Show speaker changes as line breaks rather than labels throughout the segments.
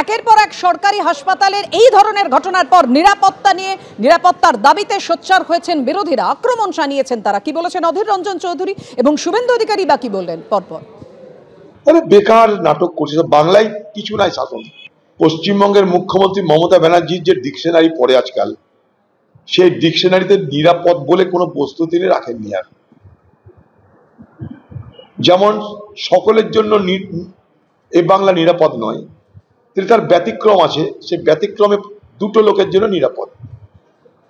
একের পর এক সরকারি হাসপাতালের এই ধরনের ঘটনার পর নিরাপত্তার দাবিতে সোচ্চার হয়েছেন বিরোধীরা। আক্রমণ শানিয়েছেন তারা। কি বলেছেন অধীর রঞ্জন চৌধুরী এবং শুভেন্দু অধিকারী বা কি বললেন পরপর?
বেকার নাটক করছে, বাংলায় কিছু নাই শাসন। পশ্চিমবঙ্গের মুখ্যমন্ত্রী মমতা ব্যানার্জির যে ডিকশনারি পড়ে আজকাল, সেই ডিকশনারিতে নিরাপদ বলে কোনো বস্তু তিনি রাখেননি। আর যেমন সকলের জন্য এই বাংলা নিরাপদ নয়, তিনি তার ব্যতিক্রম আছে। সে ব্যতিক্রমে দুটো লোকের জন্য নিরাপদ,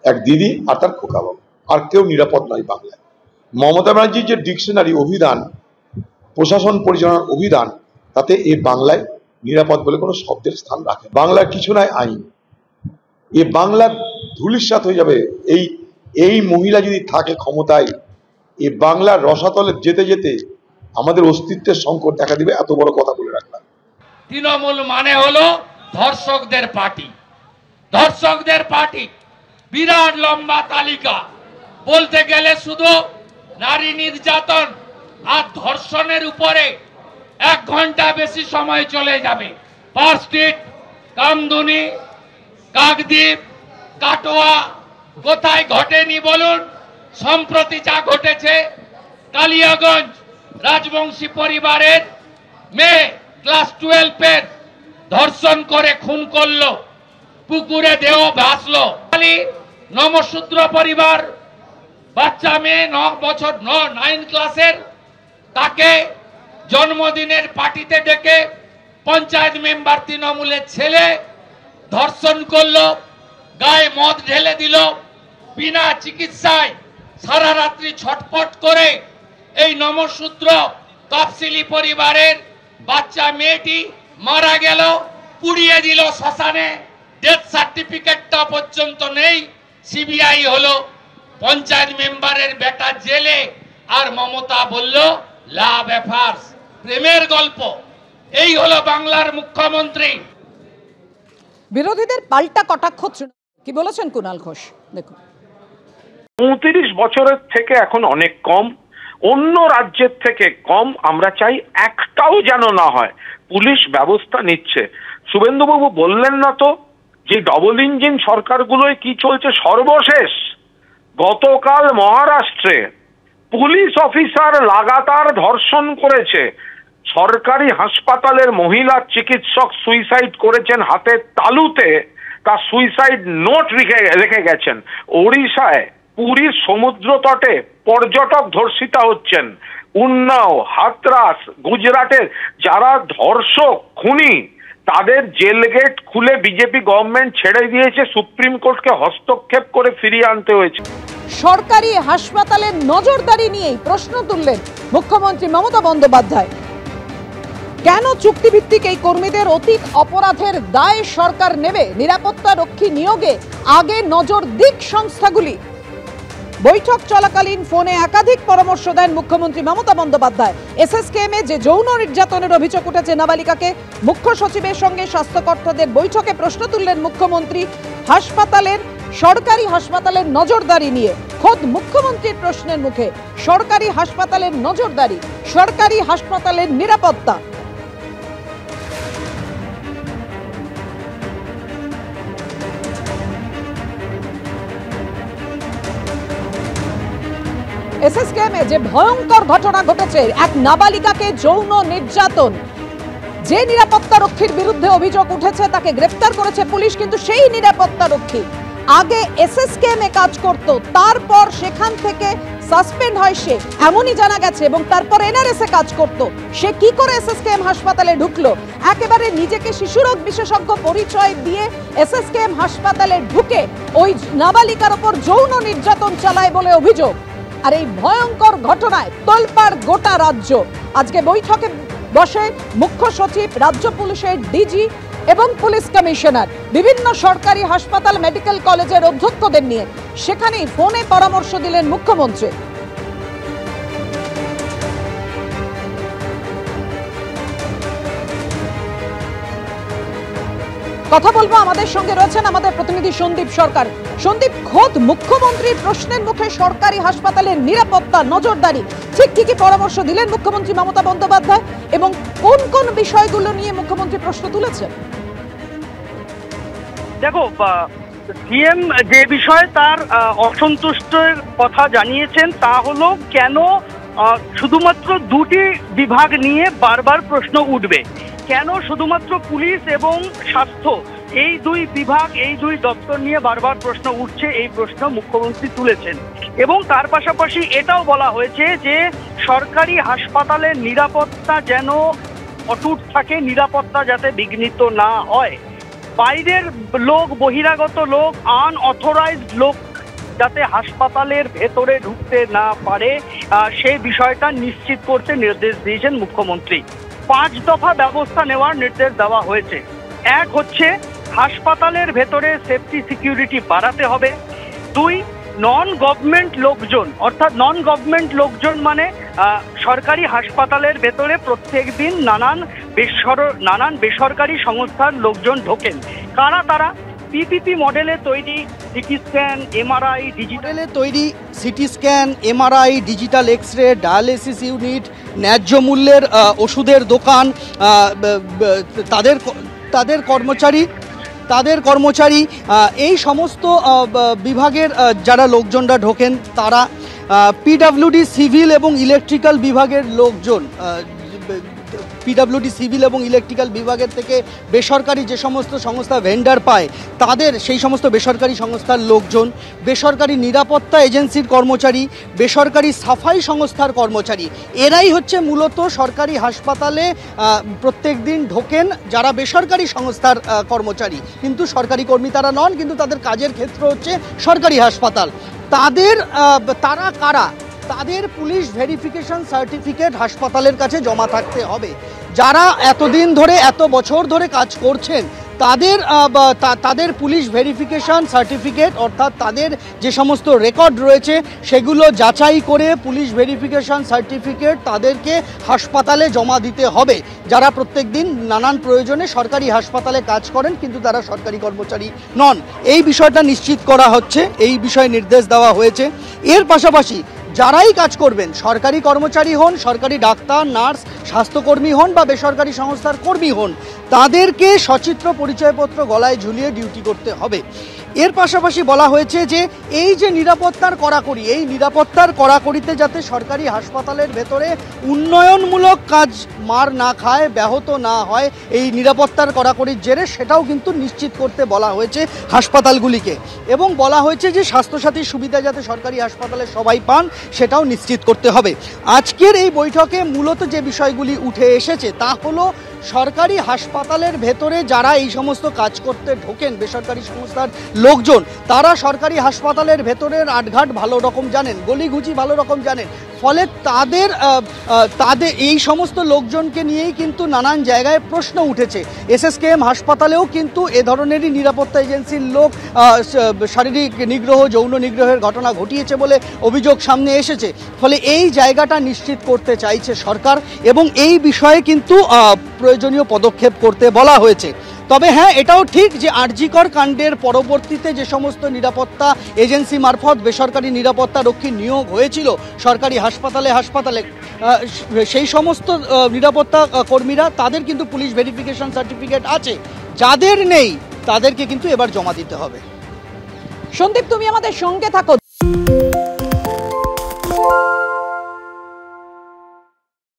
এক দিদি আর তার খোকা বাবু, আর কেউ নিরাপদ নয় বাংলায়। মমতা ব্যানার্জির যে ডিকশনারি অভিধান, প্রশাসন পরিচালনার অভিধান, তাতে এই বাংলায় নিরাপদ বলে কোনো শব্দের স্থান রাখে। বাংলার কিছু নাই আইন, এ বাংলা ধূলিসাৎ হয়ে যাবে। এই মহিলা যদি থাকে ক্ষমতায়, এই বাংলার রসাতলে যেতে যেতে আমাদের অস্তিত্বের সংকট দেখা দিবে। এত বড় কথা বলে রাখলাম।
তৃণমূল মানে হলো ধর্ষকদের পার্টি। ধর্ষকদের পার্টি বিরাট লম্বা তালিকা, বলতে গেলে শুধু নারী নির্যাতন আর ধর্ষণের উপরে 1 ঘন্টা বেশি সময় চলে যাবে। পার্ক স্ট্রিট, কামদুনি, কাকদ্বীপ, কাটোয়া, কোথায় ঘটেনি বলুন? সম্প্রতি যা ঘটেছে কালিয়াগঞ্জ, রাজবংশী পরিবারের মেয়ে ক্লাস 12-এর ধর্ষণ করে খুন করলো, পুকুরে দেহ ভাসলো। নমশূদ্র পরিবার, বাচ্চা মেয়ে 9 বছর 9 ক্লাসের, তাকে জন্মদিনের পার্টিতে ডেকে পঞ্চায়েত মেম্বার তৃণমূলের ছেলে ধর্ষণ করলো, গায়ে মদ ঢেলে দিল, বিনা চিকিৎসায় সারা রাত্রি ছটফট করে এই নমশূদ্র তফসিলি পরিবারের বাচ্চা মেয়েটি মারা গেল, পুড়িয়ে দিল শ্মশানে। ডেথ সার্টিফিকেটটা পর্যন্ত নেই। সিবিআই হলো, পঞ্চায়েত মেম্বারের বেটা জেলে, আর মমতা বলল লাভ অ্যাফেয়ার্স, প্রেমের গল্প। এই হলো বাংলার মুখ্যমন্ত্রী।
বিরোধীদের পাল্টা কটাক্ষ কি বলেছেন কুণাল ঘোষ? দেখুন,
35 বছরের থেকে এখন অনেক কম, অন্য রাজ্যের থেকে কম। আমরা চাই একটাও যেন না হয়। পুলিশ ব্যবস্থা নিচ্ছে। শুভেন্দুবাবু বললেন না তো যে ডবল ইঞ্জিন সরকারগুলোয় কি চলছে? সর্বশেষ গতকাল মহারাষ্ট্রে পুলিশ অফিসার লাগাতার ধর্ষণ করেছে। সরকারি হাসপাতালের মহিলা চিকিৎসক সুইসাইড করেছেন, হাতের তালুতে তার সুইসাইড নোট রেখে গেছেন। ওড়িশায় পুরীর সমুদ্র তটে পর্যটক ধর্ষিতা হচ্ছেন। উন্নাও, হাতরাস, গুজরাটের যারা ধর্ষক খুনি, তাদের জেল গেট খুলে বিজেপি গভর্নমেন্ট ছেড়ে দিয়েছে। সুপ্রিম কোর্টকে হস্তক্ষেপ করে ফিরিয়ে আনতে হয়েছে।
সরকারি হাসপাতালের নজরদারি নিয়েই প্রশ্ন তুললেন মুখ্যমন্ত্রী মমতা বন্দ্যোপাধ্যায়। কেন চুক্তিভিত্তিক এই কর্মীদের অতীত অপরাধের দায় সরকার নেবে? নিরাপত্তা রক্ষী নিয়োগে আগে নজর দিক সংস্থাগুলি। বৈঠক চলাকালীন ফোনে একাধিক পরামর্শ দেন মুখ্যমন্ত্রী মমতা বন্দ্যোপাধ্যায়। এসএসকেএমে যে যৌন নির্যাতনের অভিযোগ উঠেছে নাবালিকাকে, মুখ্য সচিবের সঙ্গে স্বাস্থ্যকর্তাদের বৈঠকে প্রশ্ন তুললেন মুখ্যমন্ত্রী সরকারি হাসপাতালের নজরদারি নিয়ে। খোদ মুখ্যমন্ত্রীর প্রশ্নের মুখে সরকারি হাসপাতালের নজরদারি, সরকারি হাসপাতালের নিরাপত্তা। এসএসকেএমে যে ভয়ঙ্কর ঘটনা ঘটেছে, এক নাবালিকাকে যৌন নির্যাতন, যে নিরাপত্তা রক্ষীর বিরুদ্ধে অভিযোগ উঠেছে তাকে গ্রেফতার করেছে পুলিশ। কিন্তু সেই নিরাপত্তা রক্ষী আগে এসএসকেএমে কাজ করত, তারপর সেখান থেকে সাসপেন্ড হয় সে, এমনই জানা গেছে, এবং তারপর এনআরএসে কাজ করত। সে কি করে এসএসকেএম হাসপাতালে ঢুকলো? একেবারে নিজেকে শিশুরোগ বিশেষজ্ঞ পরিচয় দিয়ে এসএসকেএম হাসপাতালে ঢুকে ওই নাবালিকার ওপর যৌন নির্যাতন চালায় বলে অভিযোগ। আর এই ভয়ঙ্কর ঘটনায় তোলপাড় গোটা রাজ্য। আজকে বৈঠকে বসে মুখ্য সচিব, রাজ্য পুলিশের ডিজি এবং পুলিশ কমিশনার, বিভিন্ন সরকারি হাসপাতাল, মেডিকেল কলেজের অধ্যক্ষদের নিয়ে। সেখানেই ফোনে পরামর্শ দিলেন মুখ্যমন্ত্রী। কথা বলবো, আমাদের সঙ্গে রয়েছেন আমাদের প্রতিনিধি সন্দীপ সরকার। সন্দীপ, খোদ মুখ্যমন্ত্রীর প্রশ্নের মুখে সরকারি হাসপাতালের নিরাপত্তা, নজরদারি, ঠিক কি কি পরামর্শ দিলেন মুখ্যমন্ত্রী মমতা বন্দ্যোপাধ্যায় এবং কোন কোন বিষয়গুলো নিয়ে মুখ্যমন্ত্রী প্রশ্ন তুলেছেন?
দেখো, সিএম যে বিষয়ে তার অসন্তুষ্টের কথা জানিয়েছেন তা হলো কেন শুধুমাত্র দুটি বিভাগ নিয়ে বারবার প্রশ্ন উঠবে, কেন শুধুমাত্র পুলিশ এবং স্বাস্থ্য এই দুই বিভাগ, এই দুই দপ্তর নিয়ে বারবার প্রশ্ন উঠছে, এই প্রশ্ন মুখ্যমন্ত্রী তুলেছেন। এবং তার পাশাপাশি এটাও বলা হয়েছে যে সরকারি হাসপাতালের নিরাপত্তা যেন অটুট থাকে, নিরাপত্তা যাতে বিঘ্নিত না হয়, বাইরের লোক, বহিরাগত লোক, আনঅথরাইজড লোক যাতে হাসপাতালের ভেতরে ঢুকতে না পারে সেই বিষয়টা নিশ্চিত করতে নির্দেশ দিয়েছেন মুখ্যমন্ত্রী। 5 দফা ব্যবস্থা নেওয়ার নির্দেশ দেওয়া হয়েছে। এক হচ্ছে হাসপাতালের ভেতরে সেফটি সিকিউরিটি বাড়াতে হবে। 2, নন গভর্নমেন্ট লোকজন, অর্থাৎ নন গভর্নমেন্ট লোকজন মানে সরকারি হাসপাতালের ভেতরে প্রত্যেক দিন নানান বেসরকারি সংস্থার লোকজন ঢোকেন। কারা তারা? পিপিপি মডেলে তৈরি সিটি স্ক্যান, এমআরআই, ডিজিটালে তৈরি CT scan, MRI, digital X-ray, dialysis unit, ন্যায্য মূল্যের ওষুধের দোকান, তাদের কর্মচারী এই সমস্ত বিভাগের যারা লোকজনরা ঢোকেন তারা, পিডব্লিউডি সিভিল এবং ইলেকট্রিক্যাল বিভাগের লোকজন, পিডব্লিউডি সিভিল এবং ইলেকট্রিক্যাল বিভাগের থেকে বেসরকারি যে সমস্ত সংস্থা ভেন্ডার পায় তাদের, সেই সমস্ত বেসরকারি সংস্থার লোকজন, বেসরকারি নিরাপত্তা এজেন্সির কর্মচারী, বেসরকারি সাফাই সংস্থার কর্মচারী, এরাই হচ্ছে মূলত সরকারি হাসপাতালে প্রত্যেক দিন ঢোকেন যারা বেসরকারি সংস্থার কর্মচারী, কিন্তু সরকারি কর্মী তারা নন, কিন্তু তাদের কাজের ক্ষেত্র হচ্ছে সরকারি হাসপাতাল। তারা কারা? তাদের পুলিশ ভেরিফিকেশন সার্টিফিকেট হাসপাতালের কাছে জমা থাকতে হবে। যারা এতদিন ধরে, এত বছর ধরে কাজ করছেন তাদের পুলিশ ভেরিফিকেশন সার্টিফিকেট, অর্থাৎ তাদের যে সমস্ত রেকর্ড রয়েছে সেগুলো যাচাই করে পুলিশ ভেরিফিকেশন সার্টিফিকেট তাদেরকে হাসপাতালে জমা দিতে হবে, যারা প্রত্যেক দিন নানান প্রয়োজনে সরকারি হাসপাতালে কাজ করেন কিন্তু তারা সরকারি কর্মচারী নন। এই বিষয়টা নিশ্চিত করা হচ্ছে, এই বিষয়ে নির্দেশ দেওয়া হয়েছে। এর পাশাপাশি যারাই কাজ করবেন, সরকারি কর্মচারী হন, সরকারি ডাক্তার, নার্স, স্বাস্থ্যকর্মী হন বা বেসরকারি সংস্থার কর্মী হন, তাদেরকে সচিত্র পরিচয়পত্র গলায় ঝুলিয়ে ডিউটি করতে হবে। এর পাশাপাশি বলা হয়েছে যে এই যে নিরাপত্তার কড়াকড়ি, এই নিরাপত্তার কড়াকড়িতে যাতে সরকারি হাসপাতালের ভেতরে উন্নয়নমূলক কাজ মার না খায়, ব্যাহত না হয় এই নিরাপত্তার কড়াকড়ির জেরে, সেটাও কিন্তু নিশ্চিত করতে বলা হয়েছে হাসপাতালগুলিকে। এবং বলা হয়েছে যে স্বাস্থ্যসাথীর সুবিধা যাতে সরকারি হাসপাতালে সবাই পান সেটাও নিশ্চিত করতে হবে। আজকের এই বৈঠকে মূলত যে বিষয়গুলি উঠে এসেছে তা হলো সরকারি হাসপাতালের ভেতরে যারা এই সমস্ত কাজ করতে ঢোকেন, বেসরকারি সংস্থার লোকজন, তারা সরকারি হাসপাতালের ভেতরের আটঘাট ভালো রকম জানেন, গলিগুচি ভালো রকম জানেন, ফলে তাদের এই সমস্ত লোকজনকে নিয়েই কিন্তু নানান জায়গায় প্রশ্ন উঠেছে। এসএসকেএম হাসপাতালেও কিন্তু এ ধরনেরই নিরাপত্তা এজেন্সির লোক শারীরিক নিগ্রহ, যৌন নিগ্রহের ঘটনা ঘটিয়েছে বলে অভিযোগ সামনে এসেছে। ফলে এই জায়গাটা নিশ্চিত করতে চাইছে সরকার এবং এই বিষয়ে কিন্তু প্রয়োজনীয় পদক্ষেপ করতে বলা হয়েছে। তবে হ্যাঁ, এটাও ঠিক যে আরজিকর কাণ্ডের পরবর্তীতে যে সমস্ত নিরাপত্তা এজেন্সি মারফত বেসরকারি নিরাপত্তা রক্ষী নিয়োগ হয়েছিল সরকারি হাসপাতালে সেই সমস্ত নিরাপত্তা কর্মীরা, তাদের কিন্তু পুলিশ ভেরিফিকেশন সার্টিফিকেট আছে, যাদের নেই তাদেরকে কিন্তু এবার জমা দিতে হবে।
সন্দীপ, তুমি আমাদের সঙ্গে থাকো।